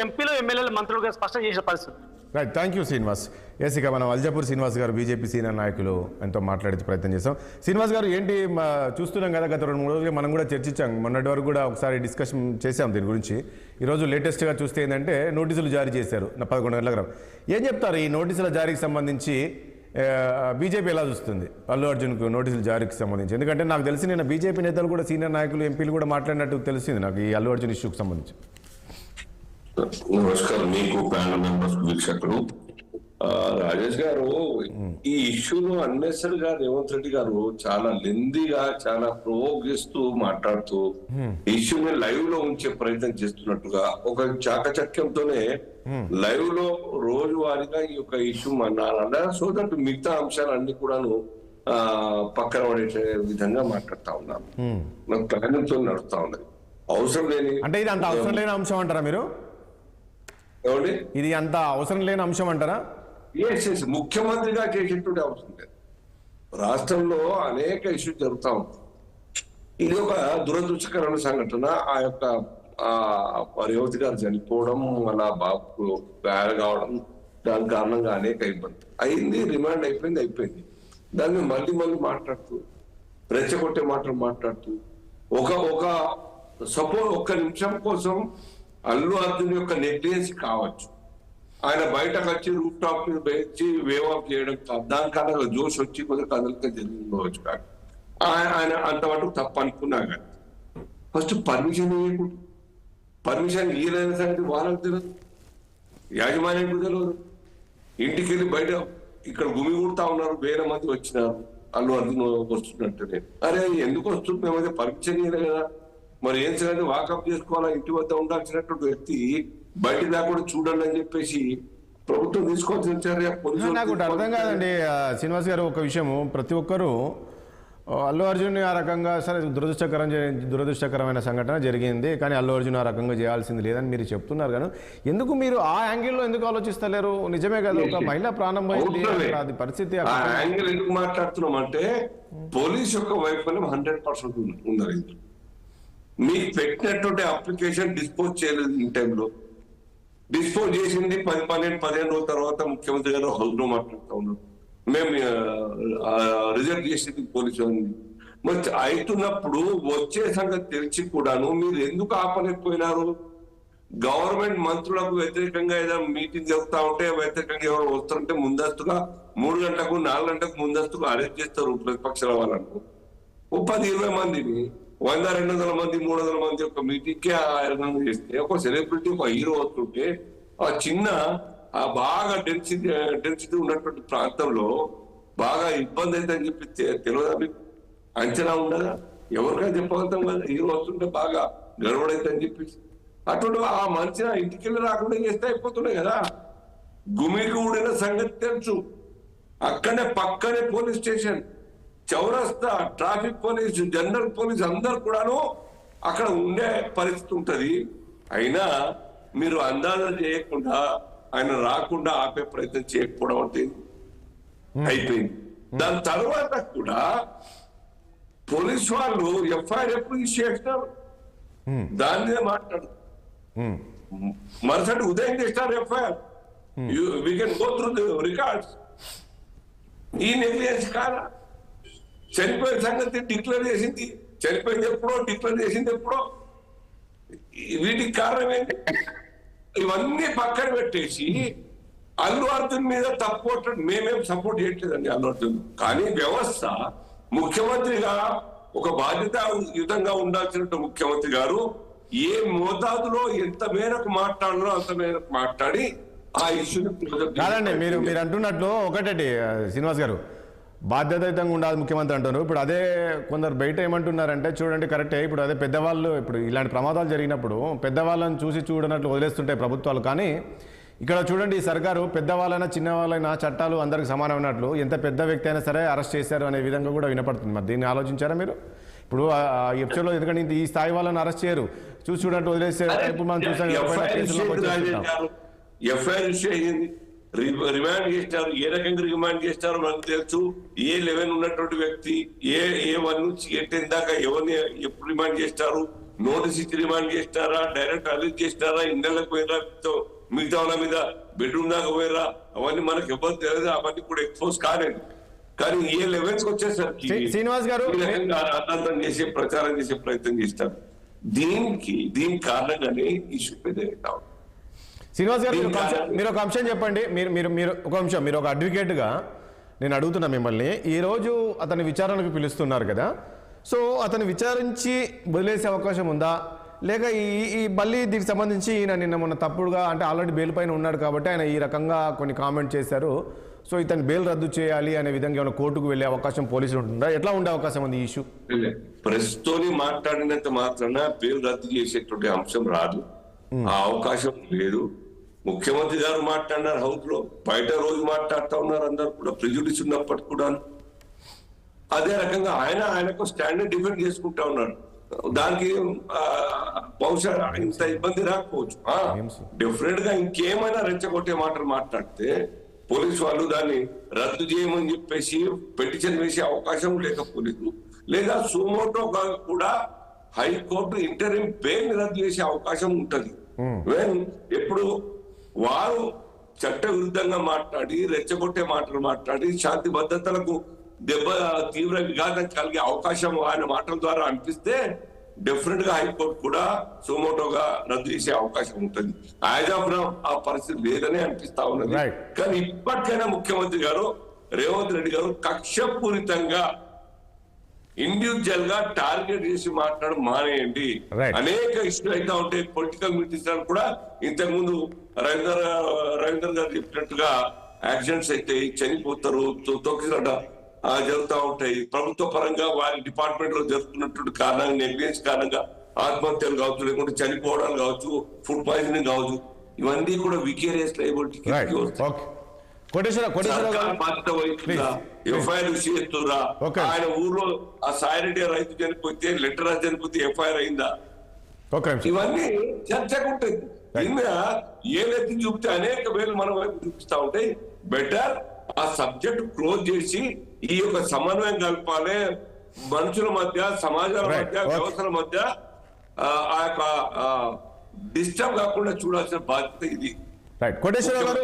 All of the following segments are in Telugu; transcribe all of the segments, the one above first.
ఎంపీలు ఎమ్మెల్యేలు మంత్రులుగా స్పష్టం చేసిన పరిస్థితి. Right, thank you Srinivas. Yes, ఇక మనం అల్జాపూర్ శ్రీనివాస్ గారు బీజేపీ సీనియర్ నాయకులు ఎంతో మాట్లాడే ప్రయత్నం చేస్తాం. శ్రీనివాస్ గారు, ఏంటి చూస్తున్నాం కదా, గత 2-3 రోజులుగా మనం కూడా చర్చించాం, మొన్నటి వరకు కూడా ఒకసారి డిస్కషన్ చేశాం దీని గురించి. ఈరోజు లేటెస్ట్గా చూస్తే ఏంటంటే నోటీసులు జారీ చేశారు 11 గంటల. ఏం చెప్తారు ఈ నోటీసుల జారీకి సంబంధించి? బీజేపీ ఎలా చూస్తుంది అల్లు అర్జున్కు నోటీసుల జారీకి సంబంధించి? ఎందుకంటే నాకు తెలిసి నిన్న బీజేపీ నేతలు కూడా, సీనియర్ నాయకులు, ఎంపీలు కూడా మాట్లాడినట్టు తెలిసింది నాకు ఈ అల్లు అర్జున్ ఇష్యూకి సంబంధించి. నమస్కారం మీకు, ప్యానల్ మెంబర్స్, వీక్షకులు. రాజేష్ గారు, ఈ ఇష్యూలో అన్నెసరిగా రేవంత్ రెడ్డి గారు చాలా లెందీగా, చాలా ప్రొవోక్ చేస్తూ మాట్లాడుతూ ఇష్యూని లైవ్ లో ఉంచే ప్రయత్నం చేస్తున్నట్టుగా, ఒక చాకచక్యంతోనే లైవ్ లో రోజువారీగా ఈ యొక్క ఇష్యూ అన్నారన్న, సో దట్ మిగతా అంశాలన్నీ కూడాను పక్కన పడే విధంగా మాట్లాడుతా ఉన్నాను. నాకు ప్లానింగ్తో నడుస్తా ఉన్నది. అవసరం లేని, అంటే ఇది అంత అవసరం లేని అంశం అంటారా మీరు? ఇది అంత అవసరం లేని అంశం అంటారా? ముఖ్యమంత్రిగా చేసేటువంటి అవసరం లేదు. రాష్ట్రంలో అనేక ఇష్యూస్ జరుగుతా ఉంటాయి. ఇది ఒక దురదృష్టకరమైన సంఘటన. ఆ యొక్క రేవతి గారు చనిపోవడం, అలా బాబు గాయాలు కావడం, దాని కారణంగా అనేక ఇబ్బంది అయింది. రిమాండ్ అయిపోయింది. దాన్ని మళ్ళీ మాట్లాడుతూ, రెచ్చగొట్టే మాటలు మాట్లాడుతూ, ఒక సపోజ్ ఒక్క నిమిషం కోసం అల్లు అర్జున్ యొక్క నెగ్లిజెన్స్ కావచ్చు, ఆయన బయటకు వచ్చి రూఫ్ టాప్ మీద వచ్చి వేవ్ ఆఫ్ చేయడం కాదు, దానికన్నా జోష్ వచ్చి కొద్దిగా కదలిక జరిగిపోవచ్చు కాదు, ఆయన అంతవరకు తప్పు అనుకున్నా కానీ ఫస్ట్ పర్మిషన్ ఇవ్వకూడదు. పర్మిషన్ ఇయ్యలేని సంగతి వాళ్ళకి తెలియదు, యాజమాన్యానికి తెలియదు. ఇంటికి వెళ్ళి బయట ఇక్కడ గుమి కుడతా ఉన్నారు, వేరే మంది వచ్చినారు, అల్లు అర్జున్ వస్తున్నట్టునే. అరే ఎందుకు వస్తుంది, మేమైతే పర్మిషన్ ఇవ్వలే కదా, మరి ఏం చేయాలి, వాకప్ చేసుకోవాలా, ఇంటి వద్ద ఉండాల్సినటువంటి వ్యక్తి బయట దాకా చూడండి అని చెప్పేసి ప్రభుత్వం తీసుకోవాల్సిన చర్య. నాకు అర్థం కాదండి శ్రీనివాస్ గారు, ఒక విషయము, ప్రతి ఒక్కరూ అల్లు అర్జున్ ఆ రకంగా, సరే దురదృష్టకరమైన సంఘటన జరిగింది, కానీ అల్లు అర్జున్ ఆ రకంగా చేయాల్సింది లేదని మీరు చెప్తున్నారు. కానీ ఎందుకు మీరు ఆ యాంగిల్లో ఎందుకు ఆలోచిస్తలేరు? నిజమే కదా, ఒక మహిళ ప్రాణం పోయింది, అది పరిస్థితి. యాంగిల్ ఎందుకు మాట్లాడుతున్నాం అంటే, పోలీస్ యొక్క వైఫల్యం 100% ఉన్నది. మీకు పెట్టినటువంటి అప్లికేషన్ డిస్పోజ్ చేయలేదు ఇన్ టైంలో. డిస్పోజ్ చేసింది 10-15 రోజుల తర్వాత ముఖ్యమంత్రి గారు హౌస్ లో మాట్లాడుతూ ఉన్నారు, మేము రిజెక్ట్ చేసింది పోలీసు అని. మరి అవుతున్నప్పుడు వచ్చే సంగతి తెలిసి కూడాను మీరు ఎందుకు ఆపలేకపోయినారు? గవర్నమెంట్ మంత్రులకు వ్యతిరేకంగా ఏదైనా మీటింగ్ జరుగుతా ఉంటే, వ్యతిరేకంగా ఎవరు వస్తుంటే ముందస్తుగా 3 గంటలకు 4 గంటలకు ముందస్తుగా అరెస్ట్ చేస్తారు ప్రతిపక్షాల వాళ్ళను. 10-20 మందిని, 100-200 మంది, 300 మంది ఒక మీటింగ్ కి ఆరంభం చేస్తే, ఒక సెలబ్రిటీ, ఒక హీరో వస్తుంటే, ఆ చిన్న బాగా డెన్సిటీ ఉన్నటువంటి ప్రాంతంలో బాగా ఇబ్బంది అయితే అని చెప్పి తెలియదా మీకు? అంచనా ఉండదా? ఎవరికైనా చెప్పగలుగుతాం కదా, హీరో వస్తుంటే బాగా గడవడైతే అని చెప్పేసి. అటువంటి ఆ మనిషి ఇంటికి వెళ్ళి రాకుండా చేస్తే అయిపోతున్నాయి కదా. గుమిగూడిన సంగతి తెలుసు, అక్కడే పక్కనే పోలీస్ స్టేషన్, చౌరస్తా, ట్రాఫిక్ పోలీసు, జనరల్ పోలీసు అందరు కూడాను అక్కడ ఉండే పరిస్థితి ఉంటది. అయినా మీరు అందాజ చేయకుండా, ఆయన రాకుండా ఆపే ప్రయత్నం చేయకపోవడం అంటే అయిపోయింది. దాని తర్వాత కూడా పోలీస్ వాళ్ళు ఎఫ్ఐఆర్ ఎప్పుడు ఇష్యూ చేస్తారు, దాని మీద మాట్లాడు. మరుసటి ఉదయం చేస్తారు FIR. We can go through the records. ఈ నెగ్లిజెన్స్ కాదా? చనిపోయిన సంగతి డిక్లేర్ చేసింది, చనిపోయింది ఎప్పుడో, డిక్లేర్ చేసింది ఎప్పుడో. వీటికి కారణం ఏంటి? ఇవన్నీ పక్కన పెట్టేసి అల్లు అర్జున్ మీద తప్పు, మేమేం సపోర్ట్ చేయట్లేదండి అల్లు అర్జున్. కానీ వ్యవస్థ, ముఖ్యమంత్రిగా ఒక బాధ్యతాయుతంగా ఉండాల్సిన ముఖ్యమంత్రి గారు ఏ మోతాదులో ఎంత మేరకు మాట్లాడాలో అంత మేరకు మాట్లాడి ఆ ఇష్యూని. కాదండి, మీరు అంటున్నట్లు ఒకటండి శ్రీనివాస్ గారు, బాధ్యతాయుతంగా ఉండాలి ముఖ్యమంత్రి అంటున్నారు. ఇప్పుడు అదే కొందరు బయట ఏమంటున్నారంటే, చూడండి కరెక్టే, ఇప్పుడు అదే పెద్దవాళ్ళు, ఇప్పుడు ఇలాంటి ప్రమాదాలు జరిగినప్పుడు పెద్దవాళ్ళని చూసి చూడనట్లు వదిలేస్తుంటాయి ప్రభుత్వాలు. కానీ ఇక్కడ చూడండి, ఈ సర్కారు పెద్దవాళ్ళైనా చిన్నవాళ్ళైనా చట్టాలు అందరికి సమానమైనట్లు, ఎంత పెద్ద వ్యక్తి అయినా సరే అరెస్ట్ చేశారు అనే విధంగా కూడా వినపడుతుంది. మరి దీన్ని ఆలోచించారా మీరు? ఇప్పుడు ఎపిసోడ్లో ఎందుకంటే ఈ స్థాయి వాళ్ళని అరెస్ట్ చేయరు, చూసి చూడనట్టు వదిలేస్తారు. ఇప్పుడు మనం చూసాం ఎఫ్ఐఆర్ ఇష్యూ అయ్యింది, రిమాండ్ చేస్తారు. ఏ రకంగా రిమాండ్ చేస్తారో మనకు తెలుసు. ఏ 11 ఉన్నటువంటి వ్యక్తి, ఏ 1 నుంచి ఏ 10 దాకా ఎవరిని ఎప్పుడు రిమాండ్ చేస్తారు, నోటీస్ ఇచ్చి రిమాండ్ చేసినారా, డైరెక్ట్ అరెస్ట్ చేసినారా, ఇళ్ళకి పోయినా, మిగతా వాళ్ళ మీద బెడ్రూమ్ దాకా పోయిరా, అవన్నీ మనకు ఎవరు తెలియదు, అవన్నీ కూడా ఎక్స్పోజ్ కాలేదు. కానీ ఏ లెవెల్స్ వచ్చేసరికి శ్రీనివాస్ గారు అర్థం చేసే ప్రచారం చేసే ప్రయత్నం చేస్తారు. దీని కారణంగానే ఇష్యూ పెద్ద. శ్రీనివాస్ గారు మీరు ఒక అంశం చెప్పండి. మీరు ఒక అంశం, మీరు ఒక అడ్వకేట్గా నేను అడుగుతున్నా మిమ్మల్ని. ఈరోజు అతని విచారణకు పిలుస్తున్నారు కదా, సో అతను విచారించి వదిలేసే అవకాశం ఉందా, లేక ఈ మళ్ళీ దీనికి సంబంధించి ఈయన నిన్న మొన్న తప్పుడుగా, అంటే ఆల్రెడీ బెయిల్ పైన ఉన్నాడు కాబట్టి ఆయన ఈ రకంగా కొన్ని కామెంట్ చేశారు, సో ఇతను బెయిల్ రద్దు చేయాలి అనే విధంగా ఏమైనా కోర్టుకు వెళ్ళే అవకాశం పోలీసులు ఉంటుందా, ఎట్లా ఉండే అవకాశం ఉంది ఈ ఇష్యూ? ప్రెస్తోని మాట్లాడినంత మాత్రాన బెయిల్ రద్దు చేసేటువంటి అంశం రాదు, ఆ అవకాశం లేదు. ముఖ్యమంత్రి గారు మాట్లాడినారు హౌస్ లో, బయట రోజు మాట్లాడుతూ ఉన్నారు అందరు కూడా, ప్రిజుడిస్ ఉన్నప్పటికీ కూడా. అదే రకంగా ఆయనకు స్టాండర్డ్ డిఫెండ్ చేసుకుంటా ఉన్నారు. దానికి బహుశా ఇంత ఇబ్బంది రాకపోవచ్చు. డెఫినెట్ గా ఇంకేమైనా రెచ్చగొట్టే మాటలు మాట్లాడితే పోలీసు వాళ్ళు దాన్ని రద్దు చేయమని చెప్పేసి పిటిషన్ వేసే అవకాశం లేకపోలేదు. లేదా సుమోటోగా కూడా హైకోర్టు ఇంటరిం బెయిల్ రద్దు చేసే అవకాశం ఉంటది. ఎప్పుడు వారు చట్ట విరుద్ధంగా మాట్లాడి, రెచ్చగొట్టే మాటలు మాట్లాడి, శాంతి భద్రతలకు తీవ్ర విఘాతం కలిగే అవకాశం ఆయన మాటల ద్వారా అనిపిస్తే డెఫినెట్ గా హైకోర్టు కూడా సుమోటోగా రద్దు చేసే అవకాశం ఉంటుంది. ఆయనప్పుడు ఆ పరిస్థితి లేదని అనిపిస్తా ఉన్నది. కానీ ఇప్పటికైనా ముఖ్యమంత్రి గారు రేవంత్ రెడ్డి గారు కక్షపూరితంగా ఇండివిజువల్ గా టార్గెట్ చేసి మాట్లాడడం మానేయండి. అనేక ఇష్యూలు అయితే ఉంటాయి. పొలిటికల్ మీటింగ్స్ కూడా ఇంతకు ముందు రవీందర్ గారు చెప్పినట్టుగా యాక్సిడెంట్స్ అయితే చనిపోతారు, తొక్కిసట జరుగుతూ ఉంటాయి. ప్రభుత్వ పరంగా వారి డిపార్ట్మెంట్ లో జరుగుతున్నటువంటి కారణంగా, నెగ్లిజెన్స్ కారణంగా ఆత్మహత్యలు కావచ్చు, లేకుంటే చనిపోవడాలు కావచ్చు, ఫుడ్ పాయిజనింగ్ కావచ్చు, ఇవన్నీ కూడా వికేరియస్ లయబిలిటీ బాధ్యత వహిస్తుందా, ఎఫ్ఐఆర్ చేస్తురా? ఆయన ఊర్లో ఆ సాయిరెడ్డి రైతు చనిపోతే, లెటర్ చనిపోతే ఎఫ్ఐఆర్ అయిందా? ఇవన్నీ చర్చకుంటాయి. దీని మీద ఏదైతే చూపితే అనేక వేలు మన వైపు చూపిస్తా ఉంటాయి. బెటర్ ఆ సబ్జెక్ట్ క్లోజ్ చేసి ఈ యొక్క సమన్వయం కలపాలి. మనుషుల మధ్య, సమాజాల మధ్య, వ్యవస్థల మధ్య ఆ యొక్క డిస్టర్బ్ కాకుండా చూడాల్సిన బాధ్యత ఇది. రైట్. కోటేశ్వరరావు గారు,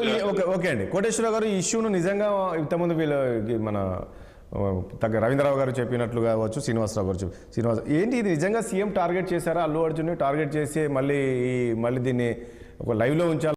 ఓకే అండి. కోటేశ్వరరావు గారు, ఈ ఇష్యూను నిజంగా ఇంతకుముందు వీళ్ళు మన రవీంద్రరావు గారు చెప్పినట్లుగా కావచ్చు, శ్రీనివాసరావు గారు శ్రీనివాస్ ఏంటి ఇది నిజంగా సీఎం టార్గెట్ చేశారా? అల్లు అర్జున్ టార్గెట్ చేసి మళ్ళీ దీన్ని ఒక లైవ్లో ఉంచాలి